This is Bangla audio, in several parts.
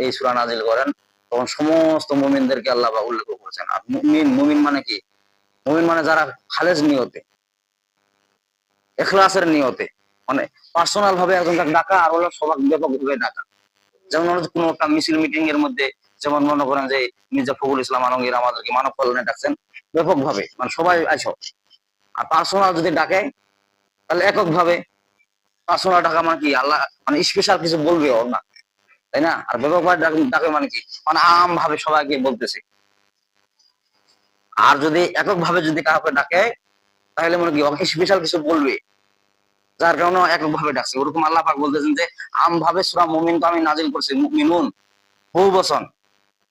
এই সূরা নাজিল করেন, তখন সমস্ত মুমিনদেরকে আল্লাহ পাক উল্লেখ করেছেন। আর মুমিন, মুমিন মানে কি? মুমিন মানে যারা খালেজ নিয়তে, ইখলাসের নিয়তে, মানে পার্সোনাল ভাবে একজনকে ডাকা, আর হলো সবার ব্যাপকভাবে ডাকা। যেমন কোনো একটা মিছিল মিটিং এর মধ্যে, যেমন মনে করেন যে মির্জা ফখরুল ইসলাম আলমগীর আমাদেরকে মানব কল্যাণে ডাকছেন ব্যাপক ভাবে, মানে সবাই আইসো। আর পার্সোনাল যদি ডাকে তাহলে একক ভাবে। পার্সোনাল ডাকা মানে কি? আল্লাহ মানে স্পেশাল কিছু বলবে ওর না, তাই না? আর ব্যাপক ভাবে ডাকে মানে কি? মানে আম ভাবে সবাইকে বলতেছে। আর যদি একক ভাবে যদি কাউকে ডাকে তাহলে মনে কি স্পেশাল কিছু বলবে, যার কারণে একক ভাবে ডাকছে। ওরকম আল্লাহ পাক বলতেছেন যে আম ভাবে সূরা মুমিন তো আমি নাজিল করছি, মুমিনুন বহু বচন,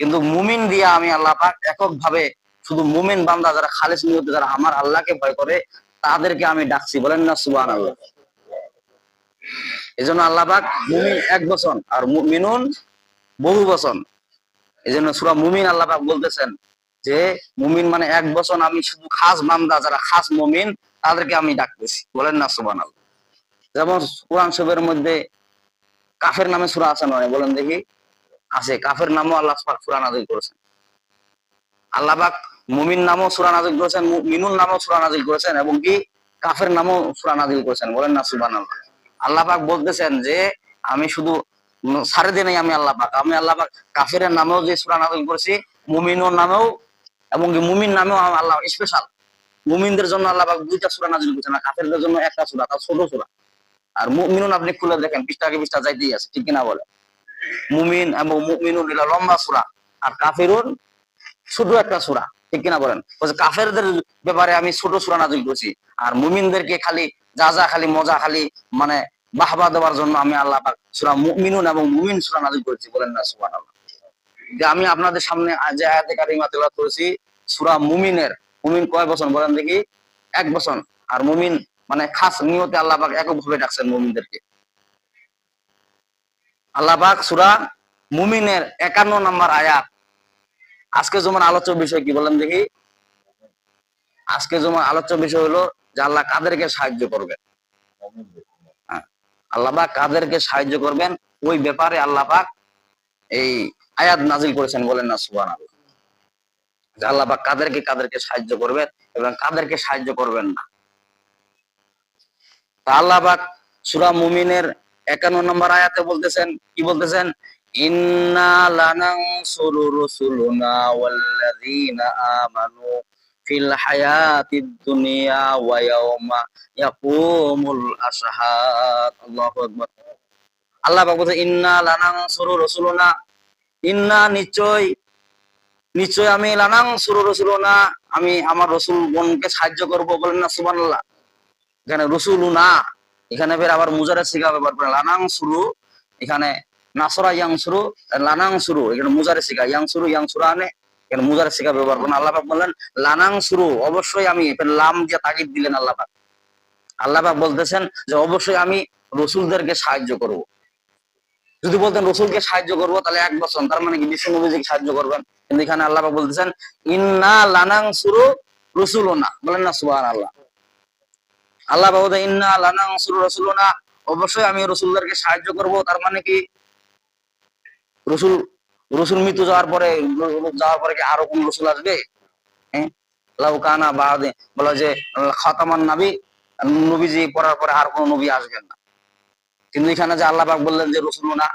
কিন্তু মুমিন দিয়া আমি আল্লাহ পাক একক ভাবে শুধু মুমিন বান্দা যারা খালেস নিয়তে, যারা আমার আল্লাহকে ভয় করে, তাদেরকে আমি ডাকছি। বলেন না সুবহানাল্লাহ। এই জন্য আল্লাহ পাক মুমিন এক বচন আর মুমিনুন বহু বচন। এই জন্য সূরা মুমিন আল্লাহ পাক বলতেছেন যে মুমিন মানে এক বচন, আমি শুধু খাস বান্দা যারা খাস মুমিন তাদেরকে আমি ডাকতেছি। বলেন না সুবহানাল্লাহ। যেমন কোরআন শরীফের মধ্যে কাফের নামে সূরা আছে নয়? বলেন দেখি। আছে। কাফের নামও আল্লাহ পাক সূরা নাযিল করেছেন। আল্লাহ পাক মুমিন নামও সূরা নাযিল করেছেন, মুমিনুন নামও সূরা নাযিল করেছেন, এবং কি কাফের নামও সূরা নাযিল করেছেন। বলেন না সুবহানাল্লাহ। আল্লাহ পাক বলতেছেন যে আমি শুধু ছাড়ে দিই নাই আমি আল্লাহ পাক, আমি আল্লাহ পাক কাফেরের নামেও যে সূরা নাযিল করেছি, মুমিনুন নামেও, এবং কি মুমিন নামেও আল্লাহ স্পেশাল। মুমিনদের জন্য আল্লাহ পাক দুইটা সূরা নাযিল করেছেন, আর কাফেরদের জন্য একটা সূরা, তার ছোট সূরা। আর মুমিনুন আপনি খুলে দেখেন, পৃষ্ঠাকে পৃষ্ঠা যাইতেই আছে, ঠিক কিনা বলে? মুমিন এবং মুমিনুন এটা লম্বা সূরা, আর কাফিরুন ছোট একটা সূরা, ঠিক কিনা বলেন? কাফেরদের ব্যাপারে আমি ছোট সূরা নাযিল করেছি, আর মুমিনদেরকে খালি যা খালি মজা, খালি মানে বাহবা দেওয়ার জন্য আমি আল্লাহ পাক সূরা মুমিনুন এবং মুমিন সূরা নাযিল করেছি। বলেন না সুবহানাল্লাহ। যে আমি আপনাদের সামনে যে আয়াতে কারিমা তেলাওয়াত করেছি সূরা মুমিনের, মুমিন কয় বচন বলেন দেখি? এক বচন। আর মুমিন মানে খাস নিয়তে আল্লাহ পাক এককভাবে ডাকছেন মুমিনদেরকে। আল্লাহ পাক সূরা মুমিনের 51 নম্বর আয়াত। আজকে যেমন আলোচ্য বিষয় কি বলেন দেখি? আজকে যেমন আলোচ্য বিষয় হলো যে আল্লাহ কাদেরকে সাহায্য করবেন। আল্লাহ পাক কাদেরকে সাহায্য করবেন ওই ব্যাপারে আল্লাহ পাক এই আয়াত নাজিল করেছেন। বলেন না সুবহানাল্লাহ। যে আল্লাহ পাক কাদেরকে সাহায্য করবেন এবং কাদেরকে সাহায্য করবেন না। তা আল্লাহ পাক সূরা মুমিনের 51 নম্বর আয়াতে বলতেছেন, কি বলতেছেন? ইন্না লানানসুরু রুসুলুনা ওয়াল্লাযীনা আমানু ফিল হায়াতিদ দুনিয়া ওয়া ইয়াউমা ইয়াকুমুল আশহাদ। আল্লাহু আকবার। আল্লাহ পাক বলছেন ইন্না লানানসুরু রুসুলুনা, ইন্না নিশ্চয় আমি লানানসুরু রুসুলুনা, আমি আমার রাসূলগণকে সাহায্য করব। বলেন না সুবহানাল্লাহ। এখানে রসুলুনা, এখানে ফের আবার মুজারের সিগা ব্যবহার করে লানানসুরু, এখানে নাসরা ইয়ানসুরু, লানানসুরু এখানে মুজারের সিগা, ইয়ানসুরানে এখানে মুজারের সিগা ব্যবহার করেন। আল্লাহ পাক বললেন লানানসুরু, অবশ্যই আমি, লাম দিয়ে তাকিদ দিলেন আল্লাহ পাক। আল্লাহ পাক বলতেছেন যে অবশ্যই আমি রসুলদেরকে সাহায্য করব। যদি বলতেন রসুলকে সাহায্য করব তাহলে এক বচন, তার মানে কি বিশ্ব নবীজিকে সাহায্য করবেন। কিন্তু এখানে আল্লাহ পাক বলতেছেন ইন্না লানানসুরু রুসুলুনা। বলেন না সুবহানাল্লাহ। আল্লাহ পাক বলতেছেন ইন্না লানানসুরু রাসূলুনা, অবশ্যই আমি রাসূলদেরকে সাহায্য করব। তার মানে কি রসুল মৃত্যু যাওয়ার পরে কি আরো কোন রসুল আসবে? হ্যাঁ, লাউ কানা বাদে বলা যে খাতামান নবী, নবীজি পড়ার পরে আর কোন নবী আসবেন না। কিন্তু এখানে যে আল্লাহ পাক বললেন যে রসুলুনা,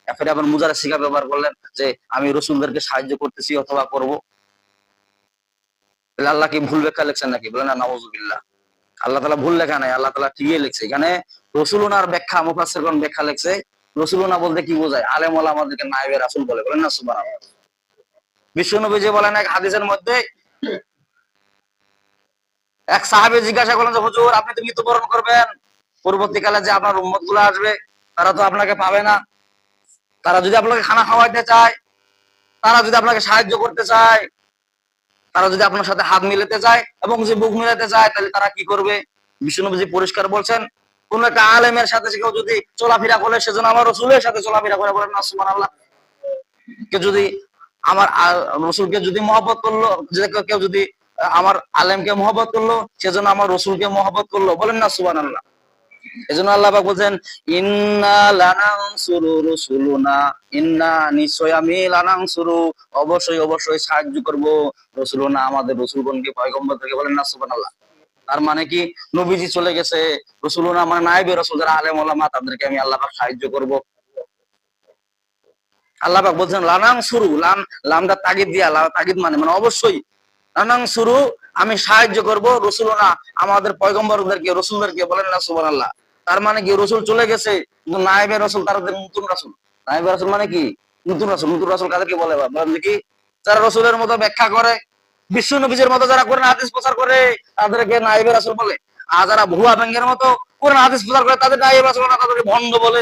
এরপরে আবার মুজারের সিগা ব্যবহার করলেন যে আমি রসুলদেরকে সাহায্য করতেছি অথবা করব। তাহলে আল্লাহ কি ভুল ব্যাখ্যা লিখছেন নাকি? বলেন না নাউযুবিল্লাহ। আল্লাহ তাআলা ভুল লেখা নাই, আল্লাহ তাআলা ঠিকই লিখছে। এখানে রসুলুনার ব্যাখ্যা মুফাসসিরগণ ব্যাখ্যা লিখছে, রসুলুনা বলতে কি বোঝায়? আলেম ওলামাদেরকে নায়েবে রাসূল বলে। বলেন না সুবহানাল্লাহ। বিশ্বনবী যে বলেন এক হাদিসের মধ্যে, এক সাহাবী জিজ্ঞাসা করলেন যে হুজুর আপনি তো মৃত্যুবরণ করবেন, পরবর্তীকালে যে আপনার উম্মত গুলো আসবে তারা তো আপনাকে পাবে না, তারা যদি আপনাকে খানা খাওয়াইতে চায়, তারা যদি আপনাকে সাহায্য করতে চায়, তারা যদি আপনার সাথে হাত মিলাতে চায় এবং যে বুক মিলাতে চায়, তাহলে তারা কি করবে? বিশ্বনবী পরিষ্কার বলছেন কোন একটা আলেমের সাথে কেউ যদি চলাফেরা করে সেজন্য আমার রসুলের সাথে চলাফেরা করে। বলেন না সুবহানাল্লাহ। কেউ যদি আমার রসুলকে যদি মহব্বত করলো, কেউ যদি আমার আলেমকে মহব্বত করলো সেজন্য আমার রসুলকে মহব্বত করলো। বলেন না সুবহানাল্লাহ। এজন্য আল্লাহ পাক বলছেন ইন্না লানানসুরু রুসুলুনা, ইন্না নিশ্চয় আমি লানানসুরু অবশ্যই অবশ্যই সাহায্য করব রসুলুনা আমাদের রসুলগণকে, পয়গম্বরদেরকে। বলেন না সুবহানাল্লাহ। তার মানে কি, নবীজি চলে গেছে, রসুলুনা মানে নায়েবে রাসূল যারা আলেম ওলামা, তাদেরকে আমি আল্লাহ পাক সাহায্য করব। আল্লাহ পাক বলছেন লানানসুরু, লামটা তাগিদ দিয়া, তাগিদ মানে মানে অবশ্যই, লানানসুরু আমি সাহায্য করব রসুলুনা আমাদের পয়গম্বরদেরকে, রসুলদেরকে। বলেন না সুবহানাল্লাহ। তার মানে কি, রসুল চলে গেছে, কিন্তু নায়েবে রাসূল তাদের নতুন রাসূল। নায়েবে রাসূল মানে কি, নতুন রাসূল। নতুন রাসূল কাদেরকে বলে বলেন দেখি? যারা রসুলের মতো ব্যাখ্যা করে, বিশ্ব নবীর মতো যারা কোরআন হাদিস প্রচার করে, তাদেরকে নায়েবে রাসূল বলে। আর যারা ভুয়া ব্যাংকের মতো কোরআন হাদিস প্রচার করে, তাদের নায়েবে রাসূল না, তাদেরকে ভণ্ড বলে।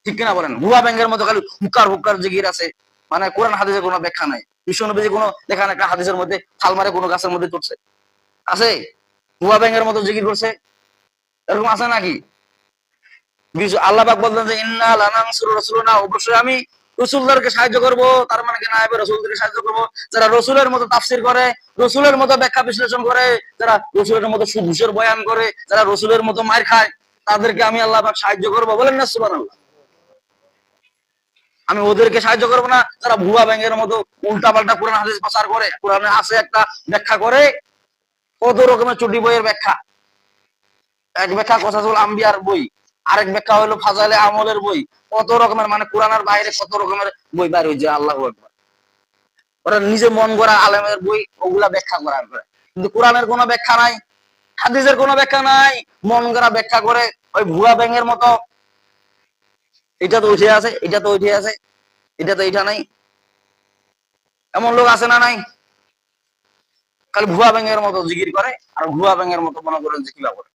ঠিক কিনা বলেন? ভুয়া ব্যাংকের মতো খালি হুক্কার হুক্কার জিকির আছে, মানে কোরআন হাদিসের কোনো ব্যাখ্যা নাই। বিশ্ব নবীজি কোনো লেখা নাই একটা হাদিসের মধ্যে, থালমারে কোনো গাছের মধ্যে চড়ছে আছে? ভুয়া ব্যাংকের মতো জিকির করছে, এরকম আছে নাকি? আল্লাহ পাক বলতেন যে ইন্না লানানসুরু রাসূলুনা, অবশ্যই আমি রাসূলদেরকে সাহায্য করব। তার মানে কি, নায়েবে রাসূলদেরকে সাহায্য করব। যারা রাসূলের মতো তাফসীর করে, রাসূলের মতো ব্যাখ্যা বিশ্লেষণ করে, যারা রাসূলের মতো সুদূষের বয়ান করে, যারা রাসূলের মতো মার খায়, তাদেরকে আমি আল্লাহ পাক সাহায্য করব। বলেন না সুবহানাল্লাহ। আমি ওদেরকে সাহায্য করবো না যারা ভুয়া ব্যাংকের মতো উল্টা পাল্টা কোরআন হাদিস প্রচার করে, কোরআনে আছে একটা ব্যাখ্যা করে, কত রকমের চটি বইয়ের ব্যাখ্যা। এক ব্যাখ্যা কসাসুল আম্বিয়ার বই, আরেক ব্যাখ্যা হলো ফাজাইলে আমলের বই। কত রকমের, মানে কোরআনের বাইরে কত রকমের বই বাইর হয়েছে। আল্লাহু আকবার। ওরা নিজে মন গড়া আলেমের বই, ওগুলা ব্যাখ্যা করার করে, কিন্তু কোরআনের কোনো ব্যাখ্যা নাই, হাদিসের কোনো ব্যাখ্যা নাই, মন গড়া ব্যাখ্যা করে ওই ভুয়া ব্যাংকের মতো। এটা তো উঠে আছে, এটা তো উঠে আছে, এটা তো এটা নাই। এমন লোক আছে না নাই? খালি ভুয়া ব্যাংকের মতো জিকির করে, আর ভুয়া ব্যাংকের মতো মনে করেন যে কিবা করে।